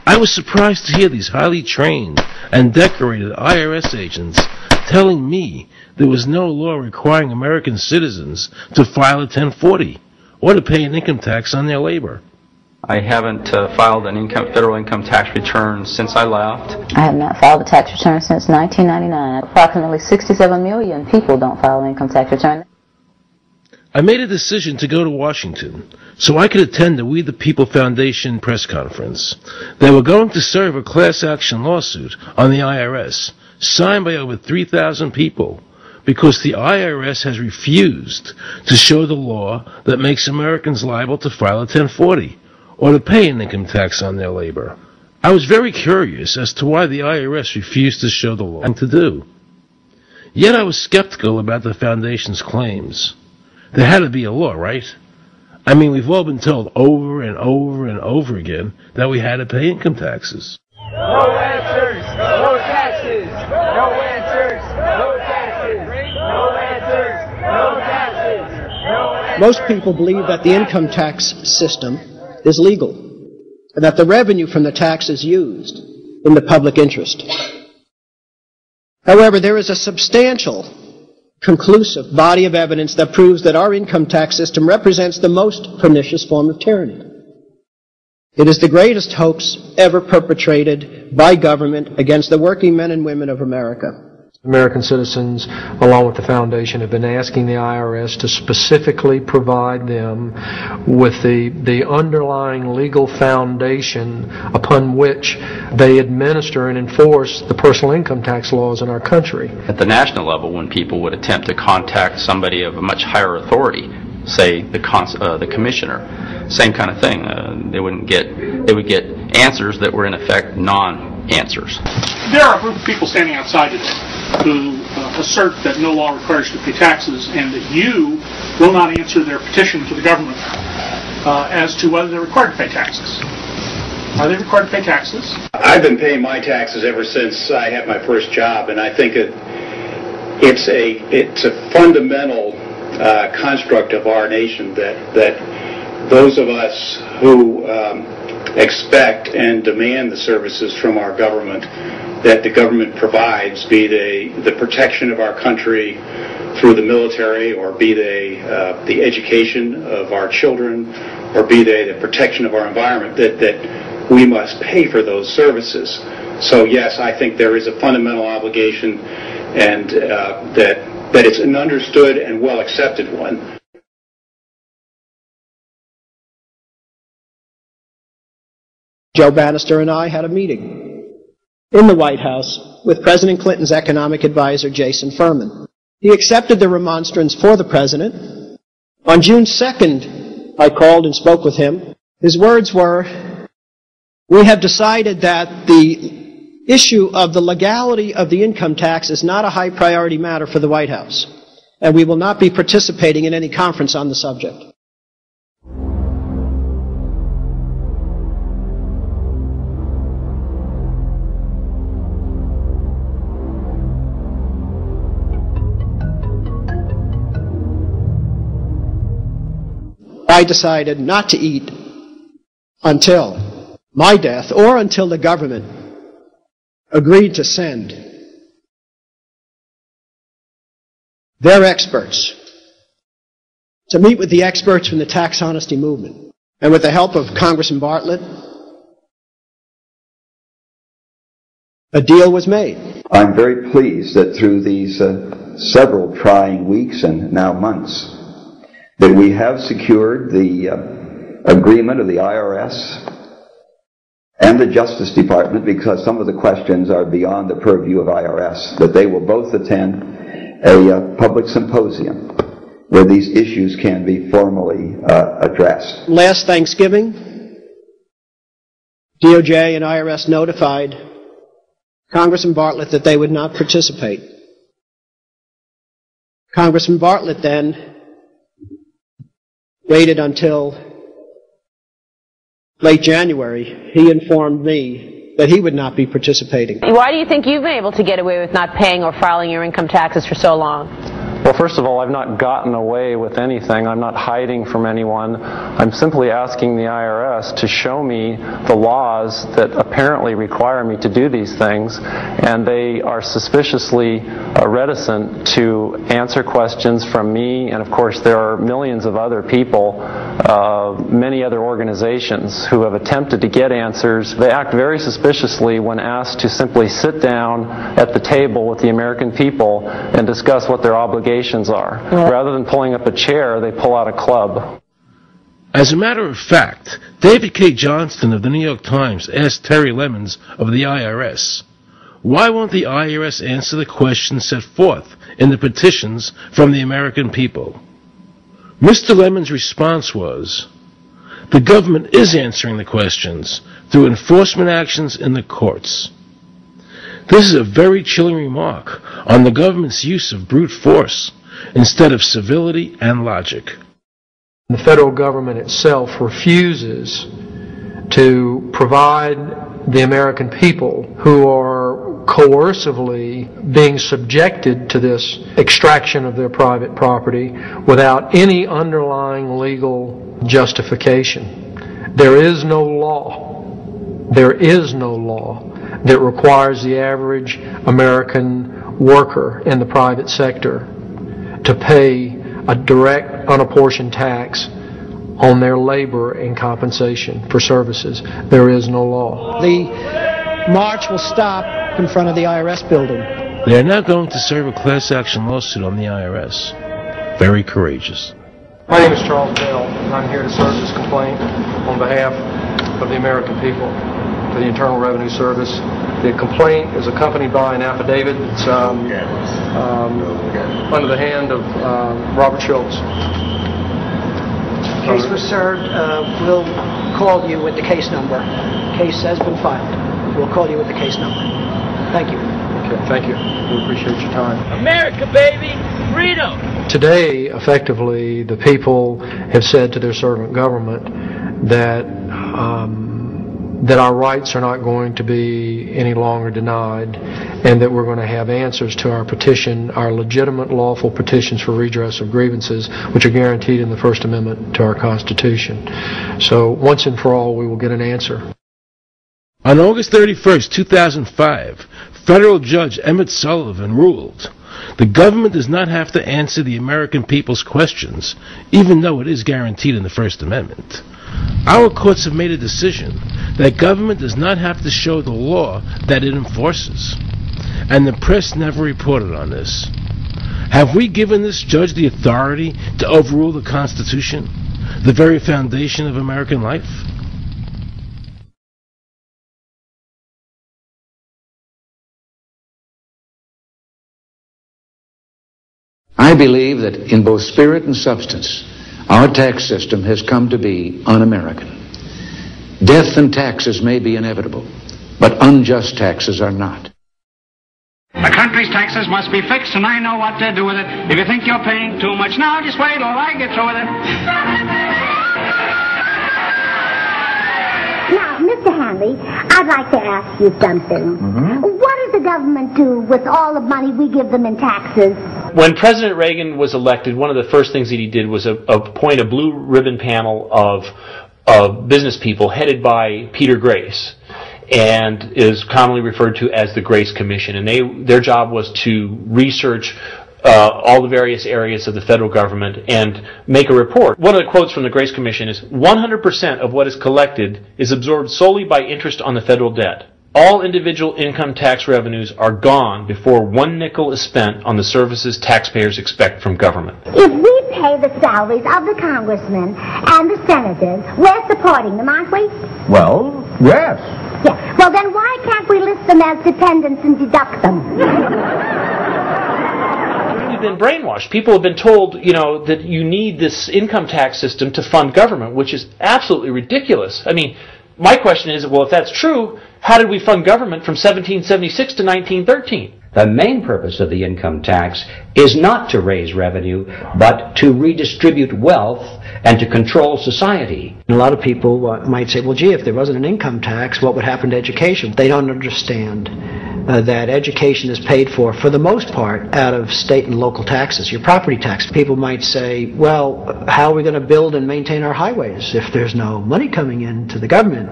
I was surprised to hear these highly trained and decorated IRS agents telling me there was no law requiring American citizens to file a 1040 or to pay an income tax on their labor. I haven't filed an federal income tax return since I left. I have not filed a tax return since 1999. Approximately 67 million people don't file an income tax return. I made a decision to go to Washington so I could attend the We the People Foundation press conference. They were going to serve a class action lawsuit on the IRS, signed by over 3,000 people, because the IRS has refused to show the law that makes Americans liable to file a 1040 or to pay an income tax on their labor. I was very curious as to why the IRS refused to show the law and to do. Yet I was skeptical about the foundation's claims. There had to be a law, right? I mean, we've all been told over and over and over again that we had to pay income taxes. No answers, no taxes. No answers, no taxes. No answers, no taxes. No answers. Most people believe that the income tax system is legal, and that the revenue from the tax is used in the public interest. However, there is a substantial, conclusive body of evidence that proves that our income tax system represents the most pernicious form of tyranny. It is the greatest hoax ever perpetrated by government against the working men and women of America. American citizens, along with the foundation, have been asking the IRS to specifically provide them with the underlying legal foundation upon which they administer and enforce the personal income tax laws in our country. At the national level, when people would attempt to contact somebody of a much higher authority, say the commissioner, same kind of thing. They would get answers that were in effect non-answers. There are a group of people standing outside today who assert that no law requires you to pay taxes and that you will not answer their petition to the government as to whether they're required to pay taxes. Are they required to pay taxes? I've been paying my taxes ever since I had my first job, and I think it's a fundamental construct of our nation that those of us who expect and demand the services from our government that the government provides, be they the protection of our country through the military, or be they the education of our children, or be they the protection of our environment, that we must pay for those services. So yes, I think there is a fundamental obligation, and that it's an understood and well accepted one. Joe Bannister and I had a meeting in the White House with President Clinton's economic advisor, Jason Furman. He accepted the remonstrance for the president. On June 2nd, I called and spoke with him. His words were, "We have decided that the issue of the legality of the income tax is not a high priority matter for the White House, and we will not be participating in any conference on the subject." I decided not to eat until my death, or until the government agreed to send their experts to meet with the experts from the tax honesty movement. And with the help of Congressman Bartlett, a deal was made. I'm very pleased that through these several trying weeks and now months, that we have secured the agreement of the IRS and the Justice Department, because some of the questions are beyond the purview of IRS, that they will both attend a public symposium where these issues can be formally addressed. Last Thanksgiving, DOJ and IRS notified Congressman Bartlett that they would not participate. Congressman Bartlett then waited until late January. He informed me that he would not be participating. Why do you think you've been able to get away with not paying or filing your income taxes for so long? Well, first of all, I've not gotten away with anything. I'm not hiding from anyone. I'm simply asking the IRS to show me the laws that apparently require me to do these things, and they are suspiciously reticent to answer questions from me, and of course there are millions of other people, many other organizations who have attempted to get answers. They act very suspiciously when asked to simply sit down at the table with the American people and discuss what their obligations are. Rather than pulling up a chair, they pull out a club. As a matter of fact, David K. Johnston of the New York Times asked Terry Lemons of the IRS, why won't the IRS answer the questions set forth in the petitions from the American people? Mr. Lemons' response was, the government is answering the questions through enforcement actions in the courts. This is a very chilling remark on the government's use of brute force instead of civility and logic. The federal government itself refuses to provide the American people who are coercively being subjected to this extraction of their private property without any underlying legal justification. There is no law. There is no law that requires the average American worker in the private sector to pay a direct, unapportioned tax on their labor and compensation for services. There is no law. The march will stop in front of the IRS building. They are now going to serve a class action lawsuit on the IRS. Very courageous. My name is Charles Bell, and I'm here to serve this complaint on behalf of the American people to the Internal Revenue Service. The complaint is accompanied by an affidavit. It's under the hand of Robert Schultz. Case was served. We'll call you with the case number. Case has been filed. We'll call you with the case number. Thank you. Okay, thank you. We appreciate your time. America, baby! Freedom! Today, effectively, the people have said to their servant government that that our rights are not going to be any longer denied, and that we're going to have answers to our petition, our legitimate lawful petitions for redress of grievances, which are guaranteed in the First Amendment to our Constitution. So once and for all, we will get an answer. On August 31st, 2005, federal judge Emmett Sullivan ruled, the government does not have to answer the American people's questions, even though it is guaranteed in the First Amendment. Our courts have made a decision that government does not have to show the law that it enforces. And the press never reported on this. Have we given this judge the authority to overrule the Constitution, the very foundation of American life? I believe that in both spirit and substance, our tax system has come to be un-American. Death and taxes may be inevitable, but unjust taxes are not. The country's taxes must be fixed, and I know what to do with it. If you think you're paying too much now, just wait till I get through with it. Now, Mr. Hanley, I'd like to ask you something. What does the government do with all the money we give them in taxes? When President Reagan was elected, one of the first things that he did was appoint a blue ribbon panel of business people headed by Peter Grace, and is commonly referred to as the Grace Commission. And their job was to research all the various areas of the federal government and make a report. One of the quotes from the Grace Commission is, 100% of what is collected is absorbed solely by interest on the federal debt. All individual income tax revenues are gone before 1 nickel is spent on the services taxpayers expect from government. If we pay the salaries of the congressmen and the senators, we're supporting them, aren't we? Well, yes. Yeah. Well, then why can't we list them as dependents and deduct them? We've been brainwashed. People have been told, that you need this income tax system to fund government, which is absolutely ridiculous. I mean, my question is, well, if that's true, how did we fund government from 1776 to 1913? The main purpose of the income tax is not to raise revenue, but to redistribute wealth and to control society. A lot of people might say, well, gee, if there wasn't an income tax, what would happen to education? They don't understand that education is paid for the most part, out of state and local taxes, your property tax. People might say, well, how are we going to build and maintain our highways if there's no money coming into the government?